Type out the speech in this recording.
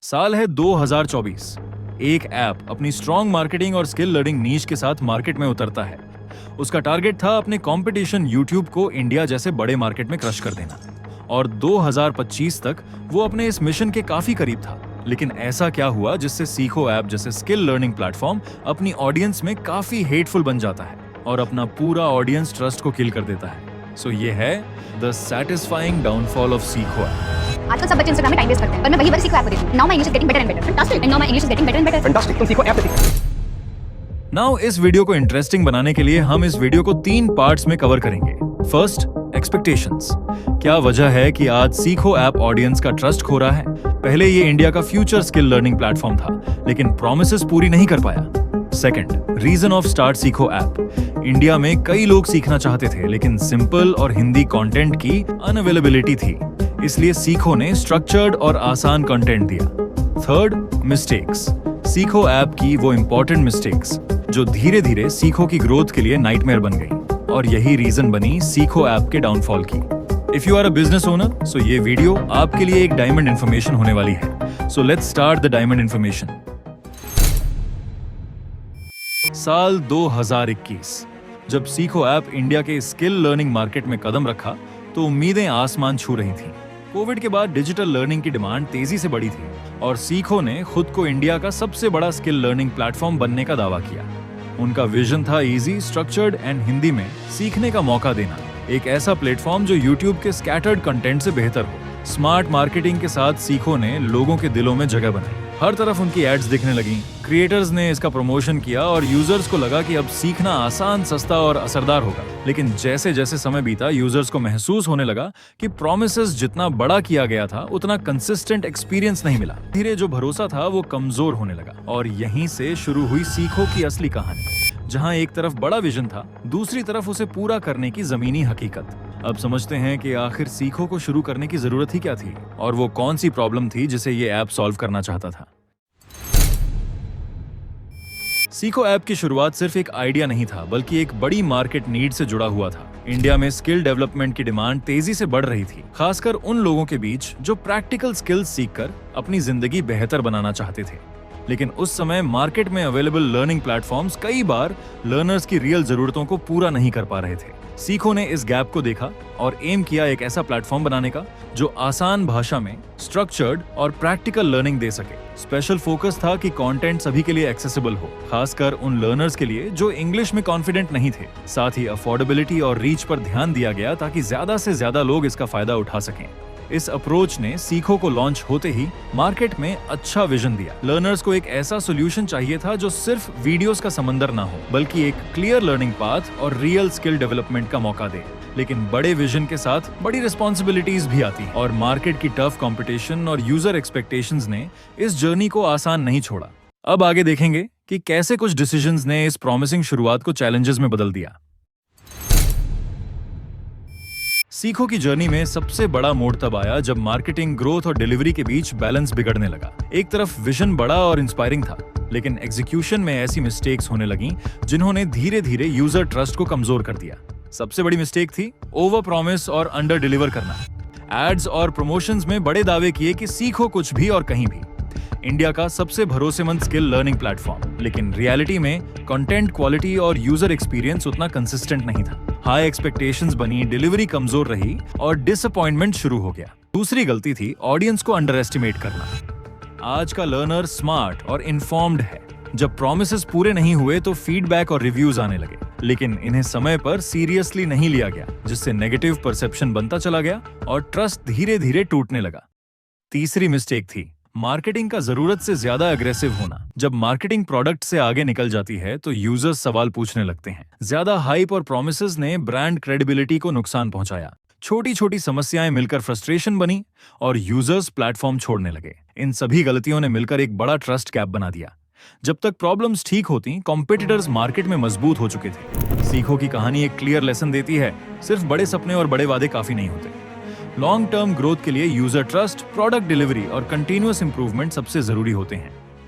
साल है 2024। एक ऐप अपनी स्ट्रॉन्ग मार्केटिंग और स्किल लर्निंग नीश के साथ मार्केट में उतरता है। उसका टारगेट था अपने कंपटीशन यूट्यूब को इंडिया जैसे बड़े मार्केट में क्रश कर देना, और 2025 तक वो अपने इस मिशन के काफी करीब था। लेकिन ऐसा क्या हुआ जिससे सीखो ऐप जैसे स्किल लर्निंग प्लेटफॉर्म अपनी ऑडियंस में काफी हेटफुल बन जाता है और अपना पूरा ऑडियंस ट्रस्ट को किल कर देता है। सो ये है द सैटिस्फाइंग डाउनफॉल ऑफ सीखो ऐप। आजकल सब बच्चे इंस्टाग्राम में टाइम वेस्ट करते हैं, पर मैं वही सीखो ऐप पर देखती हूं। Now my English is getting better and better. Fantastic. And now my English is getting better and better. Fantastic. तुम सीखो ऐप से सीखो। नाउ इस वीडियो को इंटरेस्टिंग बनाने के लिए हम इस वीडियो को 3 पार्ट्स में कवर करेंगे। First, expectations. क्या वजह है कि आज सीखो ऐप ऑडियंस का ट्रस्ट खो रहा है? पहले ये इंडिया का फ्यूचर स्किल लर्निंग प्लेटफॉर्म था, लेकिन प्रॉमिसेस पूरी नहीं कर पाया। सेकंड, रीजन ऑफ स्टार्ट सीखो ऐप। इंडिया में कई लोग सीखना चाहते थे, लेकिन सिंपल और हिंदी कंटेंट की अनअवेलेबिलिटी थी, इसलिए सीखो ने स्ट्रक्चर्ड और आसान कंटेंट दिया। Third, mistakes. सीखो ऐप की वो इंपॉर्टेंट मिस्टेक्स जो धीरे धीरे सीखो की ग्रोथ के लिए नाइटमेयर बन गई, और यही रीजन बनी सीखो ऐप के डाउनफॉल की। If you are a business owner, so ये वीडियो आपके लिए एक डायमंड इन्फॉर्मेशन होने वाली है। So let's start the diamond information. साल 2021, जब सीखो ऐप इंडिया के स्किल लर्निंग मार्केट में कदम रखा तो उम्मीदें आसमान छू रही थीं। कोविड के बाद डिजिटल लर्निंग की डिमांड तेजी से बढ़ी थी और सीखो ने खुद को इंडिया का सबसे बड़ा स्किल लर्निंग प्लेटफॉर्म बनने का दावा किया। उनका विजन था इजी, स्ट्रक्चर्ड एंड हिंदी में सीखने का मौका देना, एक ऐसा प्लेटफॉर्म जो यूट्यूब के स्कैटर्ड कंटेंट से बेहतर हो। स्मार्ट मार्केटिंग के साथ सीखो ने लोगों के दिलों में जगह बनाई। हर तरफ उनकी एड्स दिखने लगी, क्रिएटर्स ने इसका प्रमोशन किया और यूजर्स को लगा कि अब सीखना आसान, सस्ता और असरदार होगा। लेकिन जैसे जैसे समय बीता, यूजर्स को महसूस होने लगा कि प्रॉमिसेस जितना बड़ा किया गया था उतना कंसिस्टेंट एक्सपीरियंस नहीं मिला। धीरे जो भरोसा था वो कमजोर होने लगा, और यहीं से शुरू हुई सीखो की असली कहानी, जहां एक तरफ बड़ा विजन था, दूसरी तरफ उसे पूरा करने की जमीनी हकीकत। अब समझते हैं कि आखिर सीखो को शुरू करने की जरूरत ही क्या थी, और वो कौन सी प्रॉब्लम थी जिसे ये ऐप सॉल्व करना चाहता था। सीखो ऐप की शुरुआत सिर्फ एक आइडिया नहीं था, बल्कि एक बड़ी मार्केट नीड से जुड़ा हुआ था। इंडिया में स्किल डेवलपमेंट की डिमांड तेजी से बढ़ रही थी, खासकर उन लोगों के बीच जो प्रैक्टिकल स्किल्स सीखकर अपनी जिंदगी बेहतर बनाना चाहते थे। लेकिन उस समय मार्केट में अवेलेबल लर्निंग प्लेटफॉर्म्स कई बार लर्नर्स की रियल जरूरतों को पूरा नहीं कर पा रहे थे। सीखो ने इस गैप को देखा और एम किया एक ऐसा प्लेटफॉर्म बनाने का जो आसान भाषा में स्ट्रक्चर्ड और प्रैक्टिकल लर्निंग दे सके। स्पेशल फोकस था कि कंटेंट सभी के लिए एक्सेसिबल हो, खासकर उन लर्नर्स के लिए जो इंग्लिश में कॉन्फिडेंट नहीं थे। साथ ही अफोर्डेबिलिटी और रीच पर ध्यान दिया गया ताकि ज्यादा से ज्यादा लोग इसका फायदा उठा सकें। इस अप्रोच ने सीखो को लॉन्च होते ही मार्केट में अच्छा विजन दिया। लर्नर्स को एक ऐसा सॉल्यूशन चाहिए था जो सिर्फ वीडियोस का समंदर ना हो, बल्कि एक क्लियर लर्निंग पाथ और रियल स्किल डेवलपमेंट का मौका दे। लेकिन बड़े विजन के साथ बड़ी रिस्पॉन्सिबिलिटीज भी आती हैं, और मार्केट की टफ कंपटीशन और यूजर एक्सपेक्टेशंस ने इस जर्नी को आसान नहीं छोड़ा। अब आगे देखेंगे कि कैसे कुछ डिसीजंस ने इस प्रॉमिसिंग शुरुआत को चैलेंजेस में बदल दिया। सीखो की जर्नी में सबसे बड़ा मोड़ तब आया जब मार्केटिंग, ग्रोथ और डिलीवरी के बीच बैलेंस बिगड़ने लगा। एक तरफ विजन बड़ा और इंस्पायरिंग था, लेकिन एग्जीक्यूशन में ऐसी मिस्टेक्स होने लगी जिन्होंने धीरे धीरे यूजर ट्रस्ट को कमजोर कर दिया। सबसे बड़ी मिस्टेक थी ओवर प्रॉमिस और अंडर डिलीवर करना। एड्स और प्रमोशंस में बड़े दावे किए कि सीखो कुछ भी और कहीं भी, इंडिया का सबसे भरोसेमंद स्किल लर्निंग प्लेटफॉर्म, लेकिन रियलिटी में कंटेंट क्वालिटी और यूजर एक्सपीरियंस उतना कंसिस्टेंट नहीं था। हाई एक्सपेक्टेशंस बनी, डिलीवरी कमजोर रही और डिसअपॉइंटमेंट शुरू हो गया। दूसरी गलती थी ऑडियंस को अंडर एस्टिमेट करना। आज का लर्नर स्मार्ट और इन्फॉर्म्ड है। जब प्रॉमिसेस पूरे नहीं हुए तो फीडबैक और रिव्यूज आने लगे, लेकिन इन्हें समय पर सीरियसली नहीं लिया गया, जिससे नेगेटिव परसेप्शन बनता चला गया और ट्रस्ट धीरे धीरे टूटने लगा। तीसरी मिस्टेक थी मार्केटिंग का जरूरत से ज्यादा अग्रेसिव होना। जब मार्केटिंग प्रोडक्ट से आगे निकल जाती है तो यूजर्स सवाल पूछने लगते हैं। ज्यादा हाइप और प्रॉमिसेस ने ब्रांड क्रेडिबिलिटी को नुकसान पहुंचाया। छोटी छोटी समस्याएं मिलकर फ्रस्ट्रेशन बनी और यूजर्स प्लेटफॉर्म छोड़ने लगे। इन सभी गलतियों ने मिलकर एक बड़ा ट्रस्ट गैप बना दिया। जब तक प्रॉब्लम्स ठीक होती, कॉम्पिटिटर्स मार्केट में मजबूत हो चुके थे। सीखो की कहानी एक क्लियर लेसन देती है, सिर्फ बड़े सपने और बड़े वादे काफी नहीं होते। लॉन्ग टर्म ग्रोथ के लिए यूजर ट्रस्ट, प्रोडक्ट डिलीवरी और कंटिन्यूअस इंप्रूवमेंट सबसे जरूरी होते हैं।